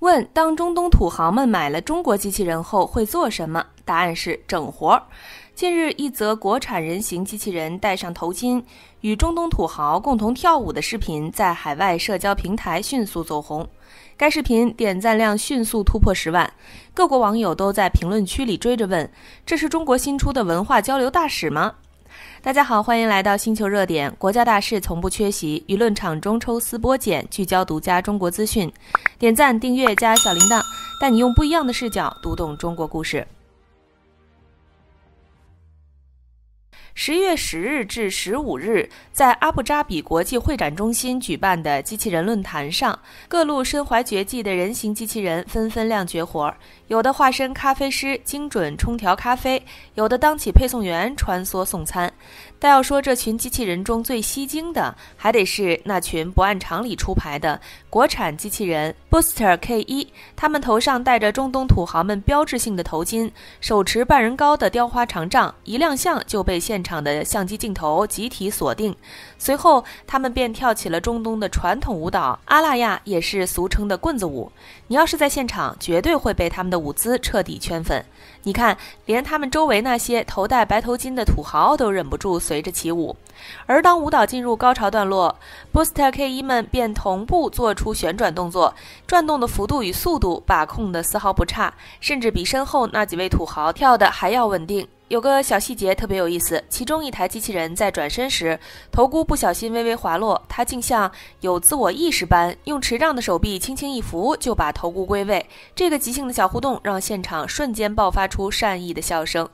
問：當中東土豪們買了中國機器人後會做什麼？答案是整活。近日，一則國產人形機器人戴上頭巾，與中東土豪共同跳舞的視頻在海外社交平台迅速走紅。該視頻點讚量迅速突破10萬，各國網友都在評論區裡追着問：這是中國新出的文化交流大使嗎？大家好，歡迎來到星球熱點，國家大事從不缺席，輿論場中抽絲剝繭，聚焦獨家中國資訊。點讚、訂閱加小鈴鐺，帶你用不一樣的視角讀懂中國故事。11月10日至15日，在阿布扎比國際會展中心舉辦的機器人論壇上，各路身懷絕技的人形機器人紛紛亮絕活，有的化身咖啡師，精準冲調咖啡；有的當起配送員，穿梭送餐。但要說這群機器人中最吸睛的，還得是那群不按常理出牌的國產機器人 Booster K1， 他們頭上戴着中東土豪們標誌性的頭巾，手持半人高的雕花長杖，一亮相就被現場的相機鏡頭集體鎖定。隨後他們便跳起了中東的傳統舞蹈阿拉亞，也是俗稱的棍子舞。你要是在現場，絕對会被他們的舞姿徹底圈粉。你看，連他們周圍那些头戴白头巾的土豪都忍不住隨着起舞。而當舞蹈進入高潮段落， Booster K1 們便同步做出旋轉動作，轉動的幅度與速度把控得絲毫不差，甚至比身後那幾位土豪跳得還要穩定。有個小細節特別有意思，其中一台機器人在轉身時，頭箍不小心微微滑落，它竟像有自我意識般，用持杖的手臂輕輕一扶，就把頭箍歸位。這個即興的小互動讓現場瞬間爆發出善意的笑聲。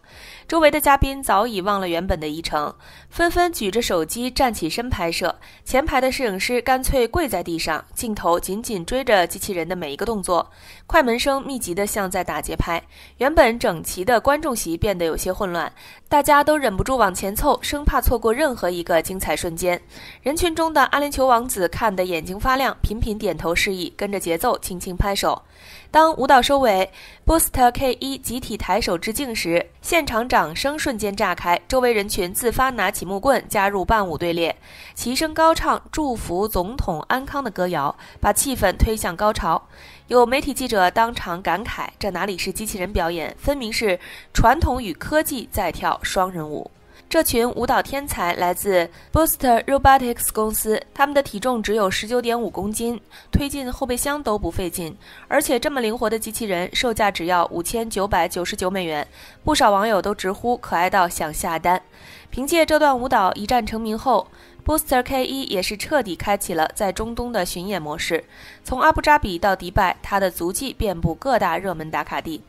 周圍的嘉賓早已忘了原本的議程，紛紛舉着手機站起身拍攝。前排的攝影師乾脆跪在地上，鏡頭緊緊追着機器人的每一個動作，快門聲密集的像在打節拍。原本整齊的觀眾席變得有些混亂，大家都忍不住往前湊，生怕錯過任何一個精彩瞬間。人群中的阿聯酋王子看得眼睛發亮，頻頻點頭示意，跟着節奏輕輕拍手。當舞蹈收尾， Booster K1 集體抬手致敬時，現場掌聲瞬間炸開，周圍人群自發拿起木棍加入伴舞队列，齊聲高唱祝福總統安康的歌謠，把氣氛推向高潮。有媒体記者當場感慨，這哪裡是機器人表演，分明是傳統與科技在跳雙人舞。這群舞蹈天才來自 Booster Robotics 公司，他們的體重只有 19.5 公斤，推進後備箱都不費勁，而且這麼靈活的機器人售價只要5999美元，不少網友都直呼可愛到想下單。憑借這段舞蹈一戰成名後， Booster K1 也是徹底開啟了在中東的巡演模式，從阿布扎比到迪拜，他的足跡遍布各大熱門打卡地。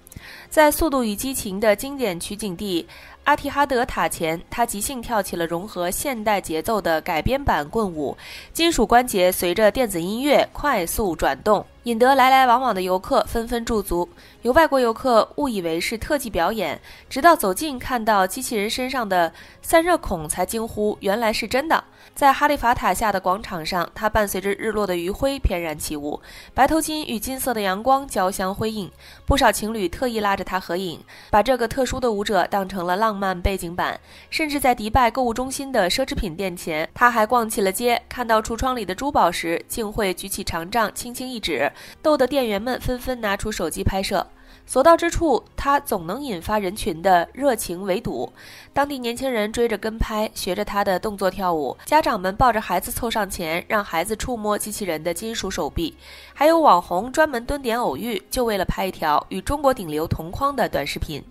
在《速度與激情》的經典取景地阿提哈德塔前，他即興跳起了融合現代節奏的改編版棍舞，金屬關節隨着電子音樂快速轉動，引得來來往往的遊客紛紛駐足。有外國遊客誤以為是特技表演，直到走近看到機器人身上的散熱孔才驚呼原來是真的。在哈利法塔下的廣場上，它伴隨着日落的餘暉翩然起舞，白頭巾與金色的陽光交相輝映，不少情侶特意拉着它合影，把這個特殊的舞者當成了浪漫背景板。甚至在迪拜購物中心的奢侈品店前，他還逛起了街，看到櫥窗裡的珠寶時，竟會舉起長杖輕輕一指，逗得店員們紛紛拿出手機拍攝。所到之處，他總能引發人群的熱情圍堵。當地年輕人追着跟拍，學着他的動作跳舞，家長們抱着孩子湊上前，讓孩子觸摸機器人的金屬手臂。還有網紅專門蹲點偶遇，就為了拍一條與中國頂流同框的短視頻。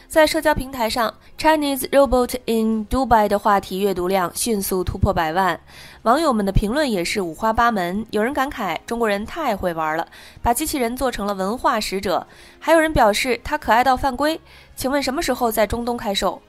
在社交平台上， Chinese Robot in Dubai 的話題閱讀量迅速突破100萬，網友們的評論也是五花八門。有人感慨中國人太會玩了，把機器人做成了文化使者；還有人表示他可愛到犯規，請問什麼時候在中東開售？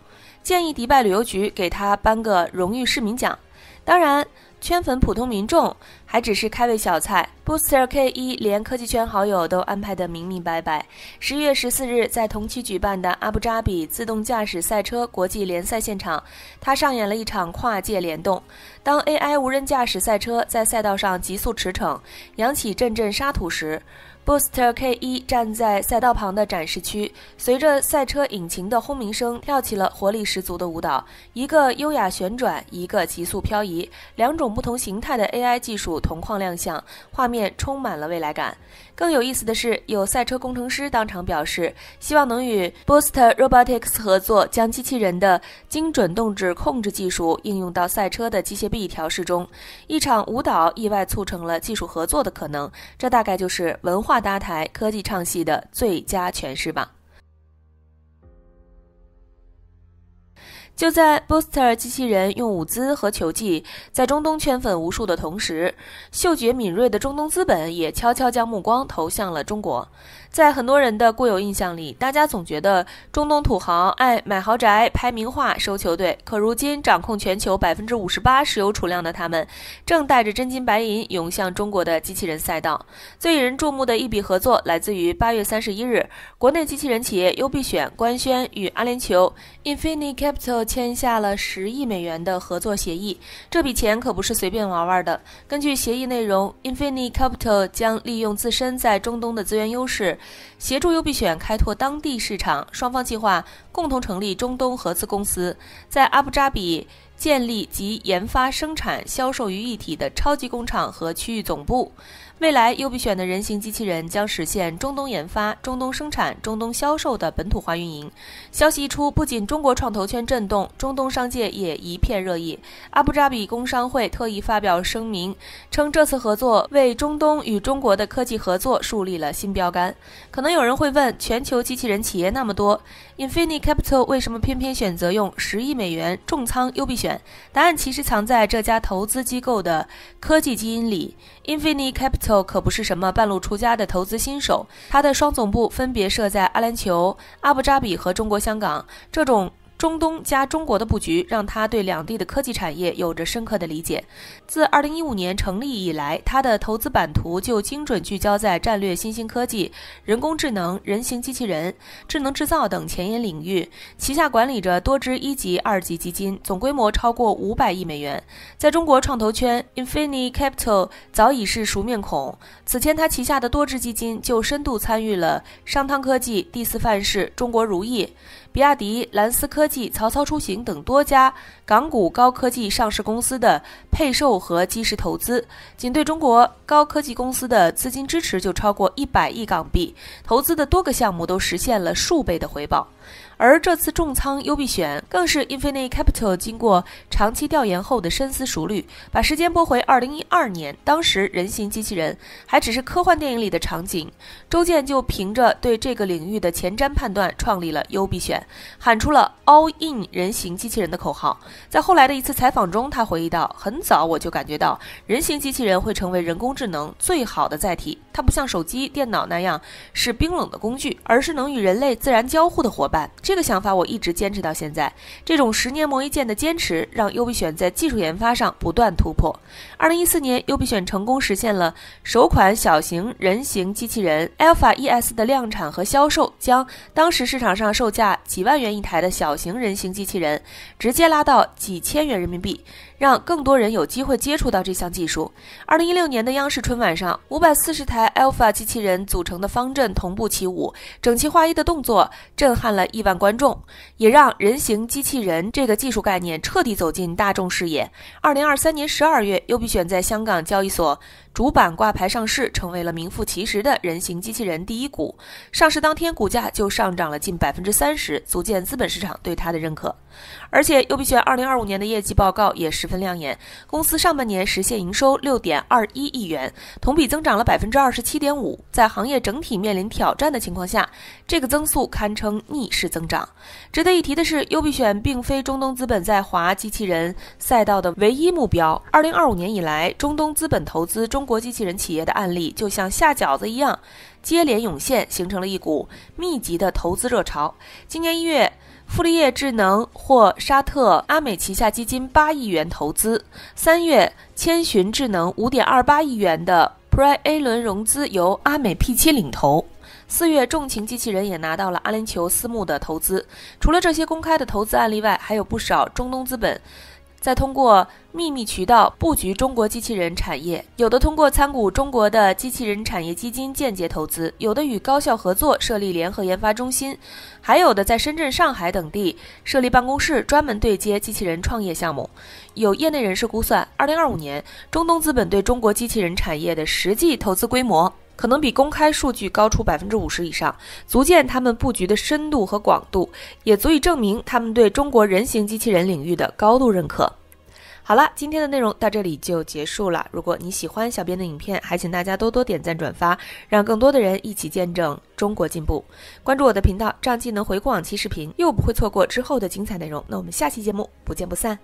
建議迪拜旅遊局給他頒個榮譽市民獎。當然，圈粉普通民眾還只是開胃小菜。Booster K1 連科技圈好友都安排得明明白白。11月14日，在同期舉辦的阿布扎比自動駕駛賽車國際聯賽現場，他上演了一場跨界聯動。當 AI 無人駕駛賽車在賽道上急速馳騁，揚起陣陣沙土時， Booster K1 站在賽道旁的展示區，隨着賽車引擎的轟鳴聲，跳起了活力十足的舞蹈。一個優雅旋轉，一個急速漂移，兩種不同形態的 AI 技術同框亮相，畫面充滿了未來感。更有意思的是，有賽車工程師當場表示，希望能與 Booster Robotics 合作，將機器人的精準動態控制技術應用到賽車的機械臂調試中。一場舞蹈意外促成了技術合作的可能，這大概就是文化搭台、科技唱戲的最佳詮釋吧。就在 Booster 機器人用舞姿和球技在中東圈粉無數的同時，嗅覺敏銳的中東資本也悄悄將目光投向了中國。在很多人的固有印象裡，大家總覺得中東土豪愛買豪宅、拍名畫、收球隊，可如今掌控全球58%石油儲量的他們，正帶着真金白銀湧向中國的機器人賽道。最引人注目的一筆合作來自於8月31日，國內機器人企業優必選官宣與阿聯酋 Infinity Capital 簽下了10億美元的合作協議。這筆錢可不是隨便玩玩的。根據協議內容， Infinity Capital 將利用自身在中東的資源優勢，協助優必選開拓當地市場，雙方計劃共同成立中東合資公司，在阿布扎比建立集研發、生產、銷售於一體的超級工廠和區域總部。未來優必選的人形機器人將實現中東研發、中東生產、中東銷售的本土化運營。消息一出，不僅中國創投圈震動，中東商界也一片熱議。阿布扎比工商會特意發表聲明，稱這次合作為中東與中國的科技合作樹立了新標杆。可能有人會問，全球機器人企業那麼多， Infinity Capital 為什麼偏偏選擇用10億美元重倉優必選？答案其實藏在這家投資機構的科技基因裡。Infinity Capital 可不是什麼半路出家的投資新手，它的雙總部分別設在阿聯酋、阿布扎比和中國香港。這種中東加中國的布局，讓他對兩地的科技產業有着深刻的理解。自2015年成立以來，他的投資版圖就精準聚焦在戰略新興科技、人工智能、人形機器人、智能製造等前沿領域。旗下管理着多支1級、2級基金，總規模超過500億美元。在中國創投圈， Infinity Capital 早已是熟面孔。此前他旗下的多支基金就深度參與了商湯科技、第四範式、中國如意、比亞迪、藍思科技、曹操出行等多家港股高科技上市公司的配售和基石投資，僅對中國高科技公司的資金支持就超過100億港幣，投資的多個項目都實現了數倍的回報。而這次重倉優必選更是 Infinity Capital 經過長期調研後的深思熟慮，把時間撥回2012年，當時人形機器人還只是科幻電影裡的場景，周健就憑着對這個領域的前瞻判斷，創立了優必選，喊出了 All in 人形機器人的口號。在後來的一次採訪中，他回憶到，很早我就感覺到人形機器人會成為人工智能最好的載體，它不像手機、電腦那樣是冰冷的工具，而是能與人類自然交互的夥伴。這個想法我一直堅持到現在，這種10年磨一劍的堅持，讓優必選在技術研發上不斷突破。2014年，優必選成功實現了首款小型人形機器人 Alpha ES 的量產和銷售，將當時市場上售價幾萬元一台的小型人形機器人直接拉到幾千元人民幣，讓更多人有機會接觸到這項技術。2016年的央視春晚上，540台 Alpha 機器人組成的方陣同步起舞，整齊劃一的動作震撼了億萬觀眾，也讓人形機器人這個技術概念徹底走進大眾視野。2023年12月，優必選在香港交易所主板掛牌上市，成為了名副其實的人形機器人第一股。上市當天，股價就上漲了近30%，足見資本市場對它的認可。而且優必選2025年的業績報告也十分亮眼，公司上半年實現營收6.21億元，同比增長了27.5%。在行業整體面臨挑戰的情況下，這個增速堪稱逆勢增長。值得一提的是，優必選並非中東資本在華機器人賽道的唯一目標。2025年以來，中東資本投資中國機器人企業的案例就像下餃子一樣接連湧現，形成了一股密集的投資熱潮。今年1月，富力業智能獲沙特阿美旗下基金8億元投資；3月，千尋智能5.28億元的 Pre-A 輪融資由阿美 P7 領投。4月，重型機器人也拿到了阿聯酋私募的投資。除了這些公開的投資案例外，還有不少中東資本再通過秘密渠道布局中國機器人產業，有的通過參股中國的機器人產業基金間接投資，有的與高校合作設立聯合研發中心，還有的在深圳、上海等地設立辦公室，專門對接機器人創業項目。有業內人士估算，2025年中東資本對中國機器人產業的實際投資規模可能比公開數據高出50%以上，足見他們布局的深度和廣度，也足以證明他們對中國人形機器人領域的高度認可。好了，今天的內容到這裡就結束了。如果你喜歡小編的影片，還請大家多多點讚轉發，讓更多的人一起見證中國進步。關注我的頻道，這樣既能回顧往期視頻，又不會錯過之後的精彩內容。那我們下期節目不見不散。